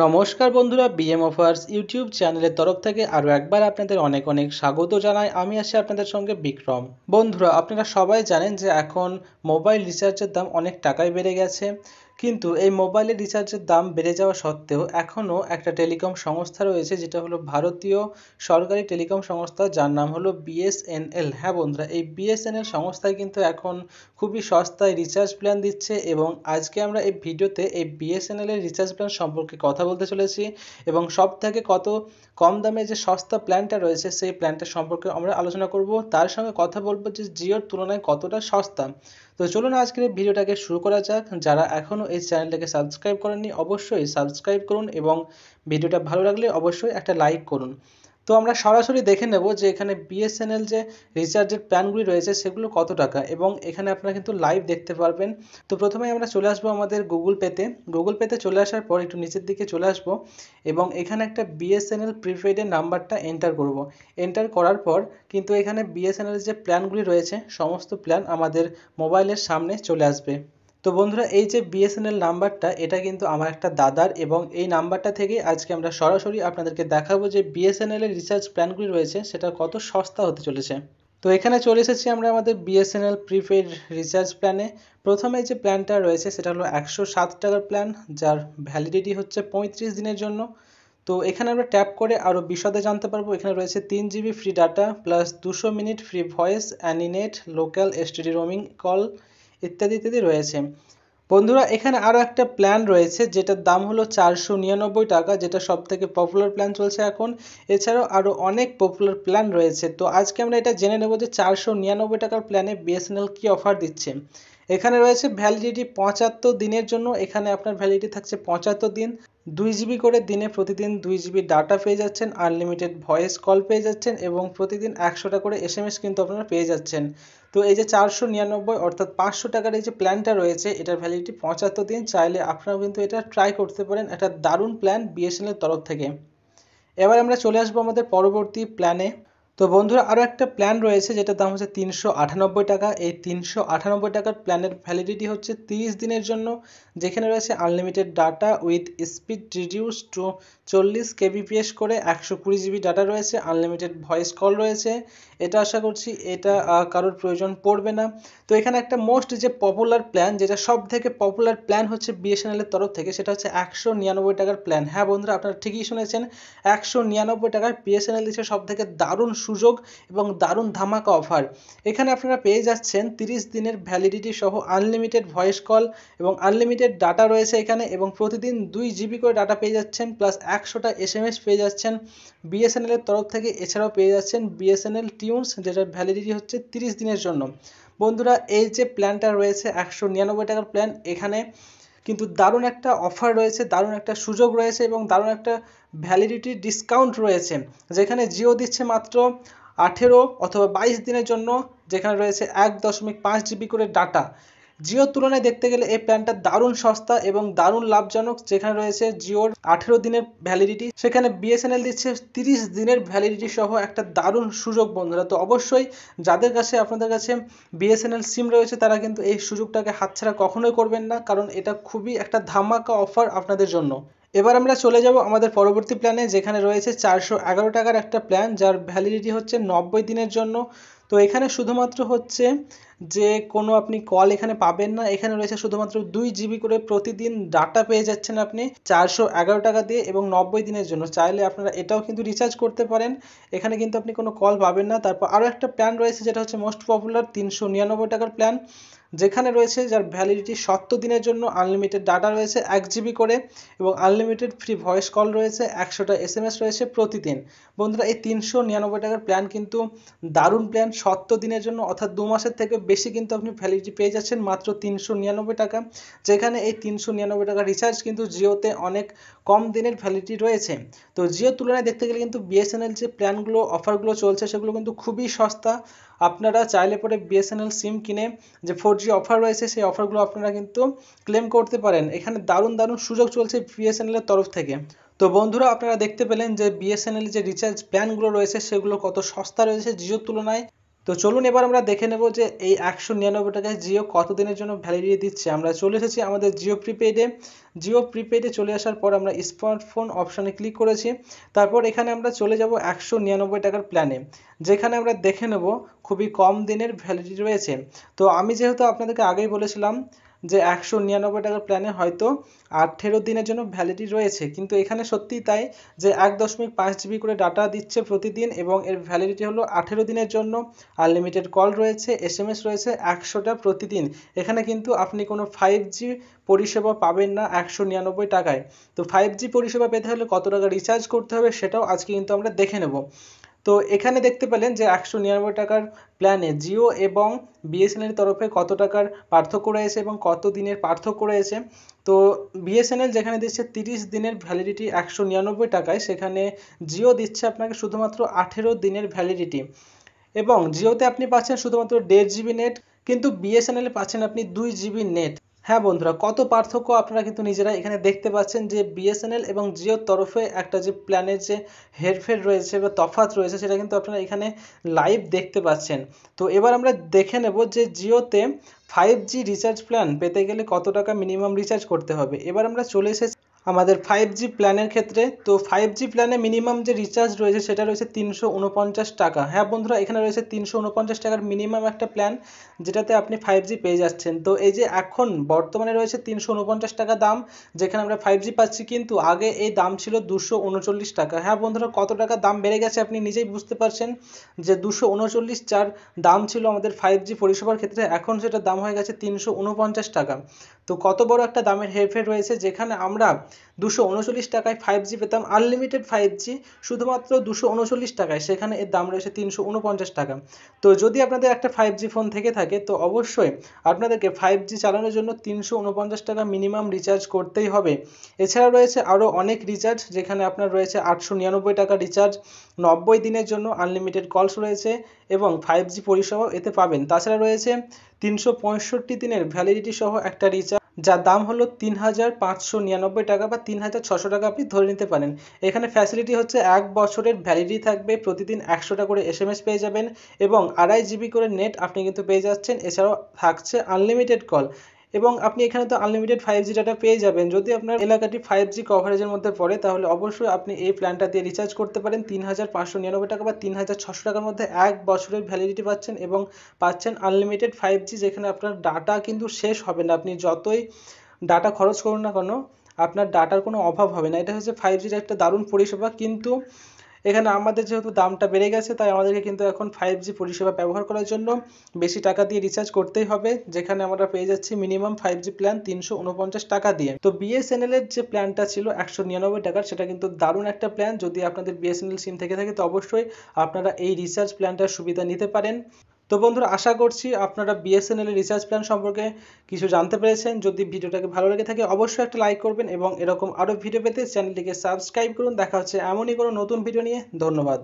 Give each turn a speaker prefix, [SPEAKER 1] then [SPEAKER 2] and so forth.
[SPEAKER 1] নমস্কার বন্ধুরা, BM offers YouTube চ্যানেলের তরফ থেকে আরও একবার আপনাদের অনেক অনেক স্বাগত জানাই। আমি আছি আপনাদের সঙ্গে বিক্রম। বন্ধুরা, আপনারা সবাই জানেন যে এখন মোবাইল রিচার্জের দাম অনেক টাকাই বেড়ে গেছে, কিন্তু এই মোবাইলের রিচার্জের দাম বেড়ে যাওয়া সত্ত্বেও এখনও একটা টেলিকম সংস্থা রয়েছে, যেটা হলো ভারতীয় সরকারি টেলিকম সংস্থা, যার নাম হলো বিএসএনএল। হ্যাঁ বন্ধুরা, এই বিএসএনএল সংস্থায় কিন্তু এখন খুবই সস্তায় রিচার্জ প্ল্যান দিচ্ছে, এবং আজকে আমরা এই ভিডিওতে এই বিএসএনএল এর রিচার্জ প্ল্যান সম্পর্কে কথা বলতে চলেছি, এবং সব থেকে কত কম দামে যে সস্তা প্ল্যানটা রয়েছে সেই প্ল্যানটা সম্পর্কে আমরা আলোচনা করব। তার সঙ্গে কথা বলবো যে জিওর তুলনায় কতটা সস্তা। তো চলুন আজকের এই ভিডিওটাকে শুরু করা যাক। যারা এখনও এই চ্যানেলটাকে সাবস্ক্রাইব করেননি অবশ্যই সাবস্ক্রাইব করুন, এবং ভিডিওটা ভালো লাগলে অবশ্যই একটা লাইক করুন। তো আমরা সরাসরি দেখে নেব যে এখানে বিএসএনএল যে রিচার্জের প্ল্যানগুলি রয়েছে সেগুলো কত টাকা, এবং এখানে আপনারা কিন্তু লাইভ দেখতে পারবেন। তো প্রথমে আমরা চলে আসবো আমাদের গুগল পেতে চলে আসার পর একটু নিচের দিকে চলে আসবো, এবং এখানে একটা বিএসএনএল প্রিপেইডের নাম্বারটা এন্টার করব। এন্টার করার পর কিন্তু এখানে বিএসএনএল যে প্ল্যানগুলি রয়েছে সমস্ত প্ল্যান আমাদের মোবাইলের সামনে চলে আসবে। তো বন্ধুরা, এই যে বিএসএনএল নাম্বারটা, এটা কিন্তু আমার একটা দাদার, এবং এই নাম্বারটা থেকে আজকে আমরা সরাসরি আপনাদেরকে দেখাবো যে বিএসএনএল এর রিচার্জ প্ল্যানগুলি রয়েছে সেটা কত সস্তা হতে চলেছে। তো এখানে চলে এসেছি আমরা আমাদের বিএসএনএল প্রিপেইড রিচার্জ প্ল্যানে। প্রথমে যে প্ল্যানটা রয়েছে সেটা হলো 107 টাকার প্ল্যান, যার ভ্যালিডিটি হচ্ছে 35 দিনের জন্য। তো এখানে আমরা ট্যাপ করে আরও বিশদে জানতে পারবো। এখানে রয়েছে 3 GB free data plus 200 minute free voice, any net, local STD roaming call ইত্যাদি ইত্যাদি রয়েছে। বন্ধুরা, এখানে আরও একটা প্ল্যান রয়েছে যেটার দাম হলো 499 টাকা, যেটা সব থেকে পপুলার প্ল্যান চলছে এখন। এছাড়াও আরও অনেক পপুলার প্ল্যান রয়েছে। তো আজকে আমরা এটা জেনে নেব যে 499 টাকার প্ল্যানে বিএসএনএল কী অফার দিচ্ছে। এখানে রয়েছে ভ্যালিডিটি 75 দিনের জন্য। এখানে আপনার ভ্যালিডিটি থাকছে 75 দিন। 2 GB করে দিনে প্রতিদিন 2 GB ডাটা পেয়ে যাচ্ছেন, আনলিমিটেড ভয়েস কল পেয়ে যাচ্ছেন, এবং প্রতিদিন 100টা করে এসএমএস কিন্তু আপনারা পেয়ে যাচ্ছেন। তো এই যে 499 অর্থাৎ 500 টাকার এই যে প্ল্যানটা রয়েছে, এটার ভ্যালিডিটি 75 দিন। চাইলে আপনারাও কিন্তু এটা ট্রাই করতে পারেন। একটা দারুণ প্ল্যান বিএসএনএল তরফ থেকে। এবার আমরা চলে আসবো আমাদের পরবর্তী প্ল্যানে। তো বন্ধুরা, আরও একটা প্ল্যান রয়েছে যেটার দাম হচ্ছে 398 টাকা। এই 398 টাকার প্ল্যানের ভ্যালিডিটি হচ্ছে 30 দিনের জন্য, যেখানে রয়েছে unlimited data with speed reduce to 40 kbps করে, 120 GB ডাটা রয়েছে, আনলিমিটেড ভয়েস কল রয়েছে। এটা আশা করছি এটা কারোর প্রয়োজন পড়বে না। তো এখানে একটা মোস্ট যে পপুলার প্ল্যান, যেটা সব থেকে পপুলার প্ল্যান হচ্ছে বিএসএনএল এর তরফ থেকে, সেটা হচ্ছে 199 টাকার প্ল্যান। হ্যাঁ বন্ধুরা, আপনারা ঠিকই শুনেছেন, 199 টাকায় বিএসএনএল দিচ্ছে সব থেকে দারুণ সুযোগ এবং দারুণ ধামাকা অফার। এখানে আপনারা পেয়ে যাচ্ছেন 30 দিনের ভ্যালিডিটি সহ আনলিমিটেড ভয়েস কল এবং আনলিমিটেড ডাটা রয়েছে এখানে, এবং প্রতিদিন 2 GB করে ডাটা পেয়ে যাচ্ছেন, প্লাস 100টা এসএমএস পেয়ে যাচ্ছেন বিএসএনএল এর তরফ থেকে। এছাড়াও পেয়ে যাচ্ছেন বিএসএনএল টিউনস, যেটার ভ্যালিডিটি হচ্ছে 30 দিনের জন্য। বন্ধুরা, এই যে প্ল্যানটা রয়েছে 199 টাকার প্ল্যান, এখানে কিন্তু দারুণ একটা অফার রয়েছে, দারুণ একটা সুযোগ রয়েছে, এবং দারুণ একটা ভ্যালিডিটি ডিসকাউন্ট রয়েছে, যেখানে জিও দিচ্ছে মাত্র 18 অথবা 22 দিনের জন্য, যেখানে রয়েছে 1.5 GB করে ডাটা। জিওর তুলনায় দেখতে গেলে এই প্ল্যানটা দারুণ সস্তা এবং দারুণ লাভজনক। যেখানে রয়েছে জিওর 18 দিনের ভ্যালিডিটি, সেখানে বিএসএনএল দিচ্ছে 30 দিনের ভ্যালিডিটি সহ একটা দারুণ সুযোগ। বন্ধুরা, তো অবশ্যই যাদের কাছে আপনাদের কাছে বিএসএনএল সিম রয়েছে তারা কিন্তু এই সুযোগটাকে হাতছাড়া কখনোই করবেন না, কারণ এটা খুবই একটা ধামাকা অফার আপনাদের জন্য। এবার আমরা চলে যাব আমাদের পরবর্তী প্ল্যানে, যেখানে রয়েছে 411 টাকার একটা প্ল্যান, যার ভ্যালিডিটি হচ্ছে 90 দিনের জন্য। তো এখানে শুধুমাত্র হচ্ছে যে কোনো আপনি কল এখানে পাবেন না, এখানে রয়েছে শুধুমাত্র 2 GB করে প্রতিদিন ডাটা পেয়ে যাচ্ছেন আপনি 411 টাকা দিয়ে, এবং 90 দিনের জন্য। চাইলে আপনারা এটাও কিন্তু রিচার্জ করতে পারেন, এখানে কিন্তু আপনি কোনো কল পাবেন না। তারপর আরও একটা প্ল্যান রয়েছে যেটা হচ্ছে মোস্ট পপুলার, 399 টাকার প্ল্যান, যেখানে রয়েছে যার ভ্যালিডিটি 70 দিনের জন্য, আনলিমিটেড ডাটা রয়েছে 1 GB করে, এবং আনলিমিটেড ফ্রি ভয়েস কল রয়েছে, 100টা এসএমএস রয়েছে প্রতিদিন। বন্ধুরা, এই 399 টাকার প্ল্যান কিন্তু দারুণ প্ল্যান। 70 দিনের জন্য অর্থাৎ 2 মাসের থেকে বেশি কিন্তু আপনি ভ্যালিডিটি পেয়ে যাচ্ছেন মাত্র 399 টাকা, যেখানে এই 399 টাকা রিচার্জ কিন্তু জিওতে অনেক কম দিনের ভ্যালিডিটি রয়েছে। তো জিওর তুলনায় দেখতে গেলে কিন্তু বিএসএনএল যে প্ল্যানগুলো অফারগুলো চলছে সেগুলো কিন্তু খুবই সস্তা। আপনারা চাইলে পরে বিএসএনএল সিম কিনে যে 4G অফার রয়েছে সেই অফারগুলো আপনারা কিন্তু ক্লেম করতে পারেন। এখানে দারুণ দারুণ সুযোগ চলছে বিএসএনএল এর তরফ থেকে। তো বন্ধুরা, আপনারা দেখতে পেলেন যে বিএসএনএল যে রিচার্জ প্ল্যানগুলো রয়েছে সেগুলো কত সস্তা রয়েছে জিওর তুলনায়। তো তো চলুন এবার আমরা দেখে নেব যে এই 199 টাকায় জিও কত দিনের জন্য ভ্যালিডিটি দিচ্ছে। আমরা চলে এসেছি আমাদের জিও প্রিপেইডে। জিও প্রিপেইডে চলে আসার পর আমরা স্মার্টফোন অপশানে ক্লিক করেছি। তারপর এখানে আমরা চলে যাব 199 টাকার প্ল্যানে, যেখানে আমরা দেখে নেব খুবই কম দিনের ভ্যালিডিটি রয়েছে। তো আমি যেহেতু আপনাদেরকে আগেই বলেছিলাম যে 199 টাকার প্ল্যানে হয়তো 18 দিনের জন্য ভ্যালিডিটি রয়েছে, কিন্তু এখানে সত্যিই তাই যে 1.5 জিবি করে ডাটা দিচ্ছে প্রতিদিন এবং এর ভ্যালিডিটি হলো 18 দিনের জন্য। আনলিমিটেড কল রয়েছে, এসএমএস রয়েছে 100টা প্রতিদিন। এখানে কিন্তু আপনি কোনো 5G পরিষেবা পাবেন না 199 টাকায়। তো 5G পরিষেবা পেতে হলে কত টাকা রিচার্জ করতে হবে সেটাও আজকে কিন্তু আমরা দেখে নেব। তো এখানে দেখতে পেলেন যে 199 টাকার প্ল্যানে জিও এবং বিএসএনএল তরফে কত টাকার পার্থক্য রয়েছে এবং কত দিনের পার্থক্য রয়েছে। তো বিএসএনএল যেখানে দিচ্ছে 30 দিনের ভ্যালিডিটি 199 টাকায়, সেখানে জিও দিচ্ছে আপনাকে শুধুমাত্র 18 দিনের ভ্যালিডিটি। এবং জিওতে আপনি পাচ্ছেন শুধুমাত্র 1.5 জিবি নেট, কিন্তু বিএসএনএলে পাচ্ছেন আপনি 2 জিবি নেট। হ্যাঁ বন্ধুরা, কত পার্থক্য আপনারা কিন্তু নিজেরা এখানে দেখতে পাচ্ছেন যে বিএসএনএল এবং জিওর তরফে একটা যে প্ল্যানের যে হেরফের রয়েছে বা তফাৎ রয়েছে সেটা কিন্তু আপনারা এখানে লাইভ দেখতে পাচ্ছেন। তো এবার আমরা দেখে নেব যে জিওতে 5G রিচার্জ প্ল্যান পেতে গেলে কত টাকা মিনিমাম রিচার্জ করতে হবে। এবার আমরা চলে এসেছি আমাদের 5G প্ল্যানের ক্ষেত্রে। তো 5G প্ল্যানে মিনিমাম যে রিচার্জ রয়েছে সেটা রয়েছে 349 টাকা। হ্যাঁ বন্ধুরা, এখানে রয়েছে 349 টাকার মিনিমাম একটা প্ল্যান, যেটাতে আপনি 5G পেয়ে যাচ্ছেন। তো এই যে এখন বর্তমানে রয়েছে 349 টাকা দাম, যেখানে আমরা 5G পাচ্ছি, কিন্তু আগে এই দাম ছিল 239 টাকা। হ্যাঁ বন্ধুরা, কত টাকা দাম বেড়ে গেছে আপনি নিজেই বুঝতে পারছেন যে 239 যার দাম ছিল আমাদের 5G পরিষেবার ক্ষেত্রে, এখন সেটার দাম হয়ে গেছে 349 টাকা। তো কত বড় একটা দামের হেরফের রয়েছে, যেখানে আমরা 239 টাকায় 5G পেতাম, আনলিমিটেড 5G শুধুমাত্র 239 টাকায়, সেখানে এর দাম রয়েছে 349 টাকা। তো যদি আপনাদের একটা 5G ফোন থেকে থাকে তো অবশ্যই আপনাদেরকে 5G চালানোর জন্য 349 টাকা মিনিমাম রিচার্জ করতেই হবে। এছাড়া রয়েছে আরও অনেক রিচার্জ, যেখানে আপনার রয়েছে 899 টাকা রিচার্জ, 90 দিনের জন্য আনলিমিটেড কলস রয়েছে এবং 5G পরিষেবাও এতে পাবেন। তাছাড়া রয়েছে 365 দিনের ভ্যালিডিটি সহ একটা রিচার্জ, যার দাম হলো 3599 টাকা বা 3600 টাকা আপনি ধরে নিতে পারেন। এখানে ফ্যাসিলিটি হচ্ছে 1 বছরের ভ্যালিডিটি থাকবে, প্রতিদিন 100টা করে এসএমএস পেয়ে যাবেন এবং 2.5 জিবি করে নেট আপনি কিন্তু পেয়ে যাচ্ছেন। এছাড়াও থাকছে আনলিমিটেড কল এবং আপনি এখানে তো আনলিমিটেড 5G ডাটা পেয়ে যাবেন। যদি আপনার এলাকাটি 5G কভারেজের মধ্যে পড়ে তাহলে অবশ্যই আপনি এই প্ল্যানটা দিয়ে রিচার্জ করতে পারেন। 3599 টাকা বা 3600 টাকার মধ্যে 1 বছরের ভ্যালিডিটি পাচ্ছেন এবং পাচ্ছেন আনলিমিটেড 5G, যেখানে আপনার ডাটা কিন্তু শেষ হবে না। আপনি যতই ডাটা খরচ করুন না কেন, আপনার ডাটার কোনো অভাব হবে না। এটা হচ্ছে 5Gর একটা দারুণ পরিষেবা, কিন্তু এখানে আমাদের যেহেতু দামটা বেড়ে গেছে তাই আমাদেরকে কিন্তু এখন 5G পরিষেবা ব্যবহার করার জন্য বেশি টাকা দিয়ে রিচার্জ করতেই হবে, যেখানে আমরা পেয়ে যাচ্ছি মিনিমাম 5G প্ল্যান 349 টাকা দিয়ে। তো বিএসএনএল এর যে প্ল্যানটা ছিল 199 টাকার, সেটা কিন্তু দারুণ একটা প্ল্যান। যদি আপনাদের বিএসএনএল সিম থেকে থাকে তো অবশ্যই আপনারা এই রিচার্জ প্ল্যানটার সুবিধা নিতে পারেন। তো বন্ধুরা, আশা করছি আপনারা বিএসএনএল এর রিচার্জ প্ল্যান সম্পর্কে কিছু জানতে পেরেছেন। যদি ভিডিওটাকে ভালো লেগে থাকে অবশ্যই একটা লাইক করবেন এবং এরকম আরও ভিডিও পেতে চ্যানেলটিকে সাবস্ক্রাইব করুন। দেখা হচ্ছে এমনই কোনো নতুন ভিডিও নিয়ে। ধন্যবাদ।